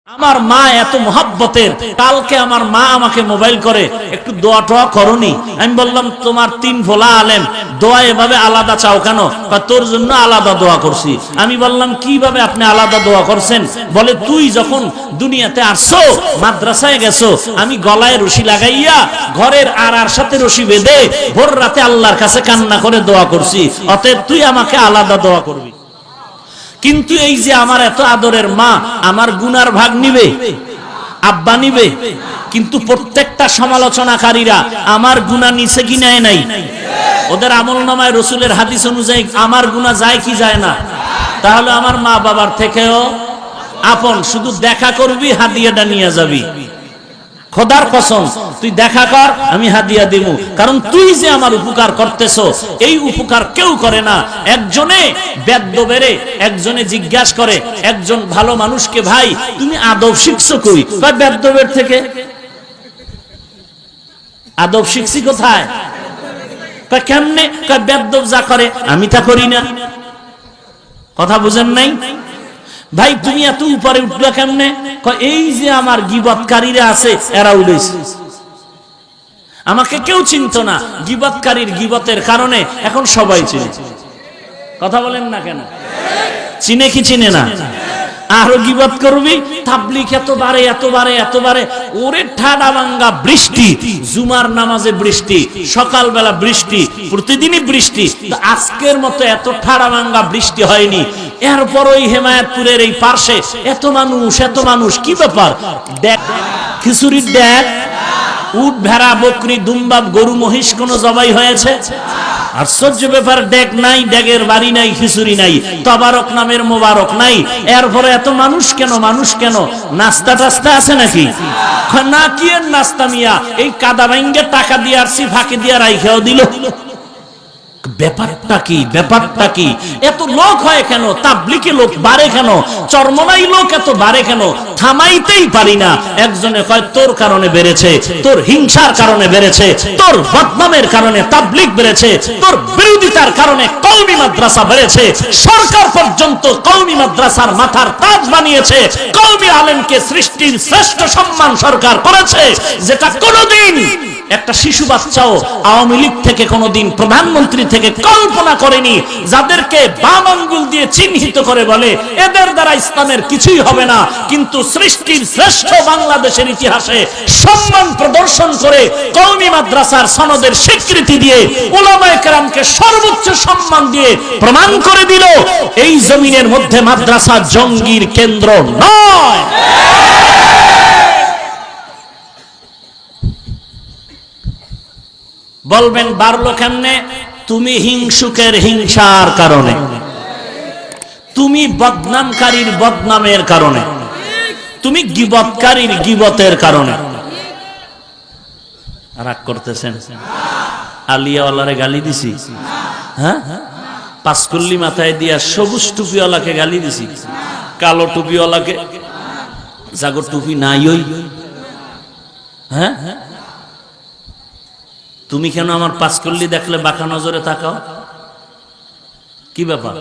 আমার মা এত মোহাব্বতের, কালকে আমার মা আমাকে মোবাইল করে একটু দোয়া টোয়া করনি। আমি বললাম তোমার 3 ভোলা আলেম, দোয়া এভাবে আলাদা চাও কেন? তোর জন্য আলাদা দোয়া করছি। আমি বললাম কিভাবে আপনি আলাদা দোয়া করছেন? বলে তুই যখন দুনিয়াতে আসছো, মাদ্রাসায় গেছো, আমি গলায় রশি লাগাইয়া ঘরের আর সাথে রশি বেঁধে ভোর রাতে আল্লাহর কাছে কান্না করে দোয়া করছি, অতএব তুই আমাকে আলাদা দোয়া করবি। কিন্তু এই যে আমার এত আদরের মা, আমার গুনার ভাগ নিবে? আব্বা নিবে? কিন্তু প্রত্যেকটা সমালোচনাকারীরা আমার গুনাহ নিছে কি নেয় নাই? ওদের আমলনামায় রাসূলের হাদিস অনুযায়ী আমার গুনাহ যায় কি যায় না? তাহলে আমার মা বাবার থেকেও আপন। শুধু দেখা করবি, হাদিয়াটা নিয়ে যাবি। খোদার কসম তুই দেখা কর, আমি হাদিয়া দেব, কারণ তুই যে আমার উপকার করতেছো এই উপকার কেউ করে না। একজনে বেদ্য বেরে একজনে জিজ্ঞাসা করে একজন ভালো মানুষকে, ভাই তুমি আদব শিখছো কই? কয় বেদ্য বের থেকে। আদব শিখছি কোথায়? কয় কেমনে? কয় বেদ্য যা করে আমি তা করি না। কথা বুঝেন নাই? ভাই তুমি এত উপরে উঠলো কেমনে? এই যে আমার গীবতকারীরা আছে এরা উঠেছে। আমাকে কেউ চিনতো না, গীবতকারীর গীবতের কারণে এখন সবাই চিনে। কথা বলেন না কেন? চিনে কি চিনে না? আরো গীবত করবি, তাবলীগ এতবারে এতবারে এতবারে। ওরে ঠাডা ভাঙ্গা বৃষ্টি, জুমার নামাজে বৃষ্টি, সকালবেলা বৃষ্টি, প্রতিদিনই বৃষ্টি। আজকের মতো এত ঠাডা ভাঙ্গা বৃষ্টি হয়নি। এরপর ওই হেমায়েতপুরের এই পার্শ্বে এত মানুষ, কি ব্যাপার? দেখ খিচুড়ির দেখ, উট ভেড়া বকরি দুম্বা গরু মহিষ কোন জবাই হয়েছে? আশ্চর্য ব্যাপার, ডেক নাই, ডেগের বাড়ি নাই, খিচুড়ি নাই, তবারক নামের মোবারক নাই। এরপরে এত মানুষ কেন? নাস্তা টাস্তা আছে নাকি? না, কি এর নাস্তা মিয়া? এই কাদা ভাঙ্গে টাকা দিয়ে আসছি, ফাঁকি দিয়ে রাইখাও দিল। ব্যাপারটা কি? এত লোক হয় কেন? তাবলীগে লোক বাড়ে কেন? চরমনাই লোক এত বাড়ে কেন? থামাইতেই পারি না। একজনে কয় তোর কারণে বেড়েছে, তোর হিংসার কারণে বেড়েছে, তোর বদনামের কারণে তাবলীগ বেড়েছে, তোর বিরোধিতার কারণে কওমি মাদ্রাসা বেড়েছে। সরকার পর্যন্ত কওমি মাদ্রাসার মাথার তাজ বানিয়েছে। কওমি আলেমকে সৃষ্টির শ্রেষ্ঠ সম্মান সরকার করেছে, যেটা কোনোদিন একটা শিশু বাচ্চাও আওয়ামী লীগ থেকে কোনোদিন, প্রধানমন্ত্রী থেকে কল্পনা করেনি। যাদেরকে বাম আঙ্গুল দিয়ে চিহ্নিত করে বলে এদের দ্বারা ইসলামের কিছুই হবে না, কিন্তু সৃষ্টির শ্রেষ্ঠ বাংলাদেশের ইতিহাসে সম্মান প্রদর্শন করে কওমি মাদ্রাসার সনদের স্বীকৃতি দিয়ে উলামায়ে কেরামকে সর্বোচ্চ সম্মান দিয়ে প্রমাণ করে দিল এই জমিনের মধ্যে মাদ্রাসা জঙ্গির কেন্দ্র নয়। বলবেন বাড়লো কেমনে? তুমি হিংসুকের হিংসার কারণে, তুমি বদনামকারীর বদনামের কারণে, তুমি গীবতকারীর গীবতের কারণে। রাগ করতেছেন? আলিয়াওয়ালারে গালি দিছি, হ্যাঁ, পাঁচকুল্লি মাথায় দিয়া সবুজ টুপিওয়ালাকে গালি দিছি, কালো টুপিওয়ালাকে, জাগো টুপি নাই ওই, হ্যাঁ। তুমি কেন আমার পাঁচকুল্লি দেখলে বাঁকা নজরে তাকাও? কি ব্যাপার?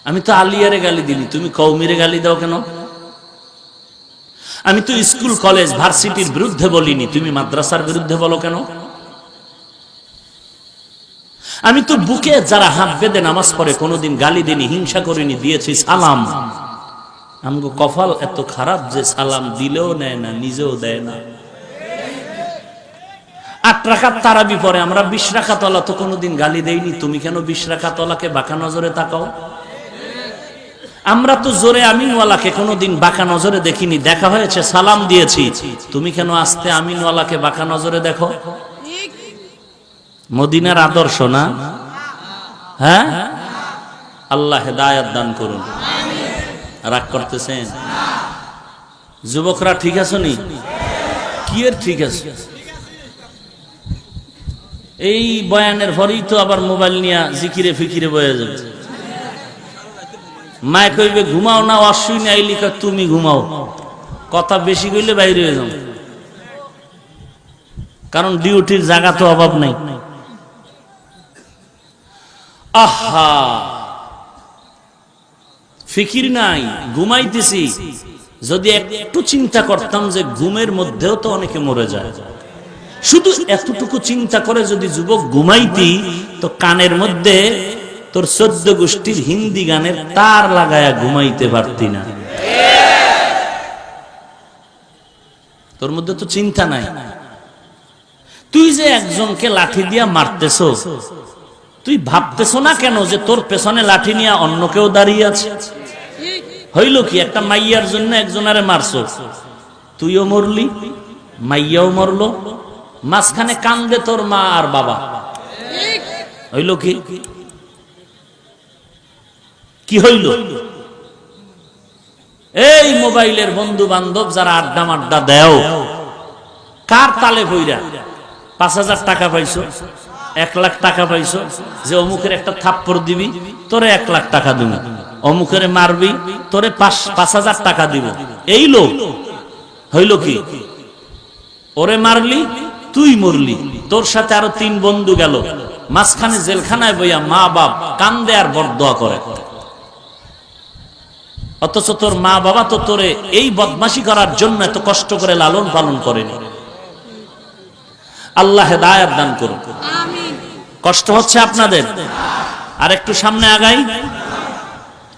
আমি তো আলিয়ারে গালি দিলি, তুমি কওমিরে গালি দাও কেন? আমি তো স্কুল কলেজ ভার্সিটির বিরুদ্ধে বলিনি, তুমি মাদ্রাসার বিরুদ্ধে বলো কেন? আমি তো বুকে যারা হাত বেঁধে নামাজ পড়ে কোনোদিন গালি দিনি, হিংসা করিনি, দিয়েছি সালাম। আমগো কপাল এত খারাপ যে সালাম দিলেও নেয় না, নিজেও দেয় না। 8 রাকাত তারাবি পরে আমরা 20 রাকাত ওয়ালা তো কোনোদিন গালি দেইনি, তুমি কেন 20 রাকাত ওয়ালাকে বাঁকা নজরে তাকাও? আমরা তো জোরে আমিনওয়ালাকে কোনোদিন বাঁকা নজরে দেখিনি, দেখা হয়েছে সালাম দিয়েছি, তুমি কেন আস্তে আমিনওয়ালাকে বাঁকা নজরে দেখো? মদিনার আদর্শ না? হ্যাঁ, আল্লাহ হেদায়েত দান করুন। রাগ করতেছেন? যুবকরা ঠিক আছে নি? কি এর ঠিক আছে? এই বয়ানের পরেই তো আবার মোবাইল নিয়ে জিকিরে ফিকিরে বয়ে যাবে। মায় কইবে ঘুমাও না, অশ্বিনী আইলি তুমি ঘুমাও, কথা বেশি কইলে বাইরে হয়ে যাও, কারণ ডিউটির জায়গা তো অভাব নাই। আহা, ফিকির নাই, ঘুমাইতেছি। যদি একটু চিন্তা করতাম যে ঘুমের মধ্যেও তো অনেকে মরে যায়, শুধু এতটুকু চিন্তা করে যদি যুবক ঘুমাইতি, তো কানের মধ্যে তোর 14 গোষ্ঠীর হিন্দি গানের তার লাগায়া ঘুমাইতে পারতি না। তোর মধ্যে তো চিন্তা নাই। তুই যে একজনকে লাঠি দিয়া মারতেছ, তুই ভাবতেছ না কেন যে তোর পেছনে লাঠি নিয়ে অন্য কেউ দাঁড়িয়ে আছে? হইল কি, একটা মাইয়ার জন্য একজনারে মারছো, তুইও মরলি, মাইয়াও মরলো, মাঝখানে কান্দে তোর মা আর বাবা। হইল কি? কি হইল? এই মোবাইলের বন্ধু বান্ধব যারা আড্ডা মাড্ডা দেও, কার তালে বইরা 5,000 টাকা পাইছো, 1 লাখ টাকা পাইছো, যে অমুকের একটা থাপ্পড় দিবি তোরে 1 লাখ টাকা দিব, অমুকের মারবি তোরে 5,000 টাকা দিব। এই লোক হইল কি? ওরে মারলি, তুই মরলি, তোর সাথে আরো 3 বন্ধু গেল, মাঝখানে জেলখানায় বইয়া মা বাপ কান্দে আর বরদোয়া করে। অথচ তোর মা বাবা তো তোরে এই বদমাশি করার জন্য এত কষ্ট করে লালন পালন করেনি। আল্লাহ হেদায়েত দান করুন। কষ্ট হচ্ছে আপনাদের? আর একটু সামনে আগাই।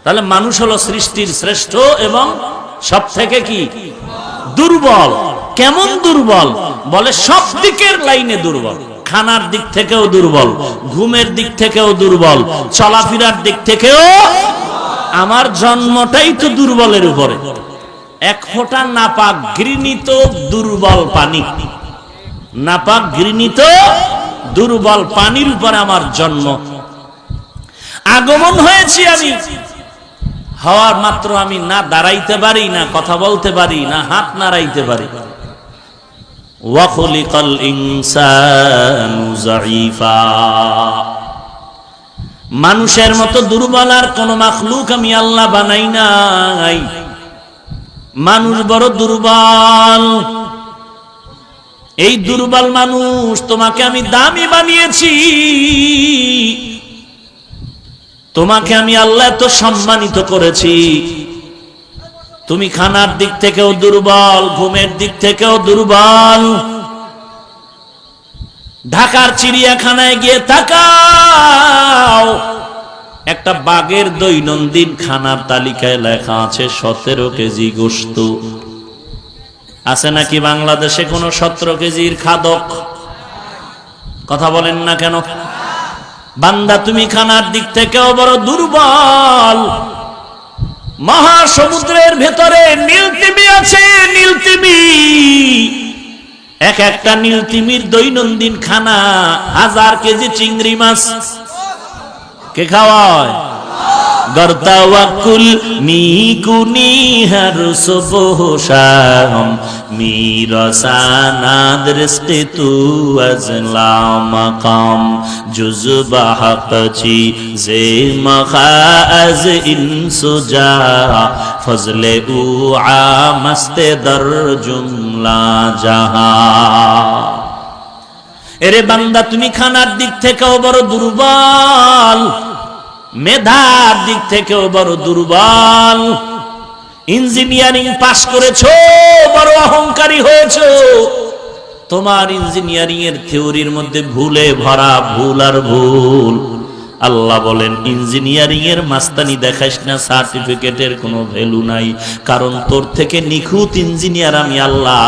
তাহলে মানুষ হলো সৃষ্টির শ্রেষ্ঠ এবং সব থেকে কি দুর্বল। কেমন দুর্বল? বলে সব দিকের লাইনে দুর্বল। খানার দিক থেকেও দুর্বল, ঘুমের দিক থেকেও দুর্বল, চলাফেরার দিক থেকেও। আমার জন্মটাই তো দুর্বলের উপরে। 1 ফোঁটা নাপাক ঘৃণিত দুর্বল পানি, নাপাক ঘৃণিত দুর্বল পানির উপরে আমার জন্ম। আগমন হয়েছি আমি, হওয়ার মাত্র আমি না দাঁড়াইতে পারি, না কথা বলতে পারি, না হাত নাড়াইতে পারি। ওয়া খুলিকাল ইনসানু যায়ীফা। মানুষের মতো দুর্বল আর কোন মাখলুক আমি আল্লাহ বানাই নাই। মানুষ বড় দুর্বল। এই দুর্বল মানুষ তোমাকে আমি দামি বানিয়েছি। তোমাকে আমি আল্লাহ এত সম্মানিত করেছি। তুমি খানার দিক থেকেও দুর্বল, ঘুমের দিক থেকেও দুর্বল। ঢাকার চিড়িয়াখানায় গিয়ে তাকাও, একটা বাঘের দৈনন্দিন খানার তালিকায় লেখা আছে 17 কেজি গোশত। আছে নাকি বাংলাদেশে কোন 17 কেজির খাদক? কথা বলেন না কেন? বান্দা তুমি খানার দিক থেকেও বড় দুর্বল। মহাসমুদ্রের ভেতরে নীলতিমি আছে, নীলতিমি। একটা নীলতিমির দৈনন্দিন খানা 1000 কেজি চিংড়ি মাছ। কে খাওয়ায়? গর্তাওয়াকুল মিকুনি হর সুবহ শাম মিরসানা দৃষ্টি তু আজলা মাকাম জুজবা হকচি জে মখাজ ইনসুজা ফজলে উ আমস্তে দর জুমলা জাহা। এরে বান্দা তুমি খানার দিক থেকেও বড় দুর্বল, মেধার দিক থেকেও বড় দুর্বল। ইঞ্জিনিয়ারিং পাশ করেছো, বড় অহংকারী হয়েছো। তোমার ইঞ্জিনিয়ারিং এর থিওরির মধ্যে ভুলে ভরা, ভুল আর ভুল। আল্লাহ বলেন ইঞ্জিনিয়ারিং এর মাস্তানি দেখাইস না, সার্টিফিকেটের কোনো ভ্যালু নাই। কারণ তোর থেকে নিখুঁত ইঞ্জিনিয়ার আমি আল্লাহ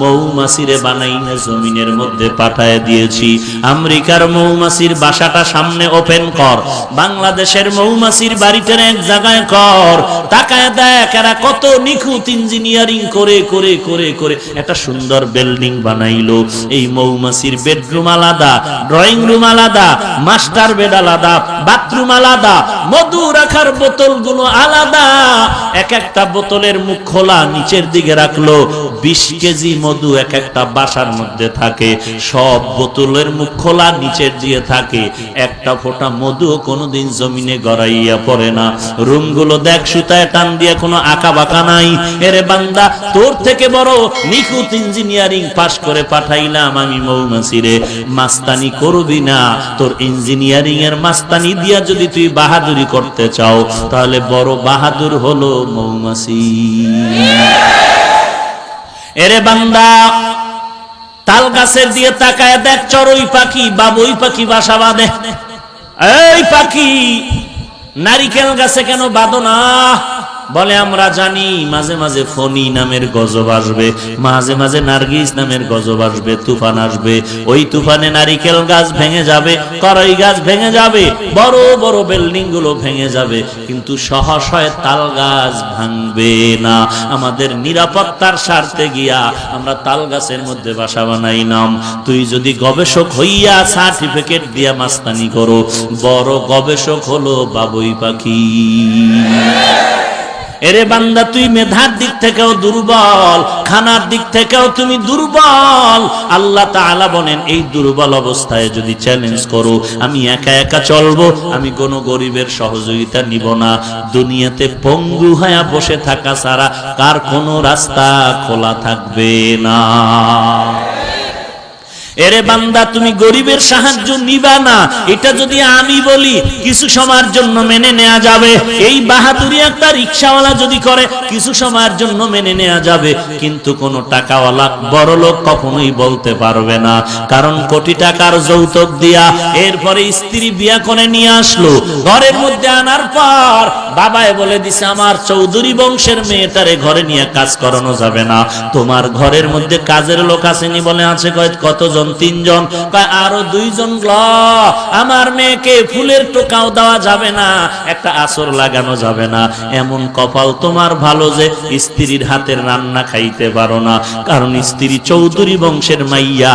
মৌমাছিরে বানাই না জমিনের মধ্যে পাঠায় দিয়েছি। আমেরিকার মৌমাছির বাসাটা সামনে ওপেন কর, বাংলাদেশের মৌমাছির বাড়িটা এক জায়গায় কর, তাকায় দেখ এরা কত নিখুঁত ইঞ্জিনিয়ারিং করে করে করে করে একটা সুন্দর বিল্ডিং বানাইলো। এই মৌমাছির বেডরুম আলাদা, ড্রয়িং রুম আলাদা, মাস্টার বেড আলাদা, বাথরুম আলাদা, মধু রাখার বোতলগুলো আলাদা। একটা বোতলের মুখ খোলা, নিচের দিকে রাখলো। 20 কেজি মধু একটা বাসার মধ্যে থাকে। সব বোতলের মুখ খোলা, নিচের দিকে থাকে। একটা ফোঁটা মধু কোনোদিন জমিনে গড়াইয়া পড়ে না। রুমগুলো দেখ সুতায় টান দিয়ে কোনো আঁকা বাঁকা নাই। এরে বান্দা তোর থেকে বড় নিখুঁত ইঞ্জিনিয়ারিং পাশ করে পাঠাইলাম আমি মৌমাছিরে। মাস্তানি করবি না, তোর ইঞ্জিনিয়ারিং এর মাস্তানি দিয়া যদি তুই বাহাদুরি করতে চাও, তাহলে বড় বাহাদুর হলো মৌমাছি। এরে বান্দা, তাল গাছের দিয়ে তাকায় দেখ, চড়ুই পাখি বাবুই পাখি বাসা বাঁধে। এই পাখি নারিকেল গাছে কেন বাঁধো না? বলে আমরা জানি মাঝে মাঝে ফণি নামের গজব আসবে, মাঝে মাঝে নার্গিস নামের গজব আসবে, তুফান আসবে। ওই তুফানে নারিকেল গাছ ভেঙে যাবে, করই গাছ ভেঙে যাবে, বড় বড় বিল্ডিং গুলো ভেঙে যাবে, কিন্তু সহসায় তাল গাছ ভাঙবে না। আমাদের নিরাপত্তার স্বার্থে গিয়া আমরা তাল গাছের মধ্যে বাসা বানাইলাম। তুই যদি গবেষক হইয়া সার্টিফিকেট দিয়া মাস্তানি করো, বড় গবেষক হলো বাবুই পাখি। এরে বান্দা, তুই মেধার দিক থেকেও দুর্বল, খানার দিক থেকেও তুমি দুর্বল। আল্লাহ তাআলা বলেন, এই দুর্বল অবস্থায় যদি চ্যালেঞ্জ করো, আমি একা একা চলবো, আমি কোনো গরিবের সহযোগিতা নিব না। দুনিয়াতে পঙ্গু হয়ে বসে থাকা ছাড়া কার কোনো রাস্তা খোলা থাকবে না। এরে বান্দা, তুমি গরিবের সাহায্য নিবা না, এটা যদি আমি বলি কিছু সময়ের জন্য মেনে নেওয়া যাবে। এই বাহাদুরি একটা রিকশাওয়ালা যদি করে কিছু সময়ের জন্য মেনে নেওয়া যাবে, কিন্তু কোন টাকাওয়ালা বড় লোক কখনোই বলতে পারবে না। কারণ কোটি টাকার যৌতুক দিয়া এরপরে স্ত্রী বিয়া করে নিয়ে আসলো, ঘরের মধ্যে আনার পর বাবায় বলে দিছে, আমার চৌধুরী বংশের মেয়েটারে ঘরে নিয়ে কাজ করানো যাবে না। তোমার ঘরের মধ্যে কাজের লোক আসেনি? বলে আছে। কতজন? 3 জন। আরো 2 জন ল, আমার মেয়েকে ফুলের টোকাও দেওয়া যাবে না, একটা আসর লাগানো যাবে না। এমন কপাল তোমার ভালো যে স্ত্রীর হাতের রান্না খাইতে পারো না, কারণ স্ত্রী চৌধুরী বংশের মাইয়া,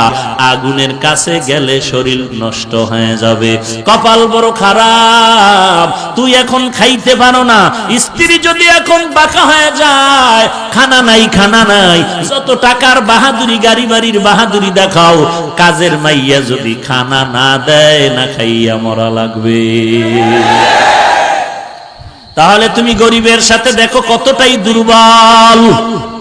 আগুনের কাছে গেলে শরীর নষ্ট হয়ে যাবে। কপাল বড় খারাপ, তুই এখন খাইতে পারো না। স্ত্রী যদি এখন বাঁকা হয়ে যায়, খানা নাই, খানা নাই, যত টাকার বাহাদুরি, গাড়ি বাড়ির বাহাদুরি দেখাও, কাজের মাইয়া যদি খানা না দেয়, না খাইয়া মরা লাগবে। তাহলে তুমি গরিবের সাথে দেখো কতটাই দুর্বল।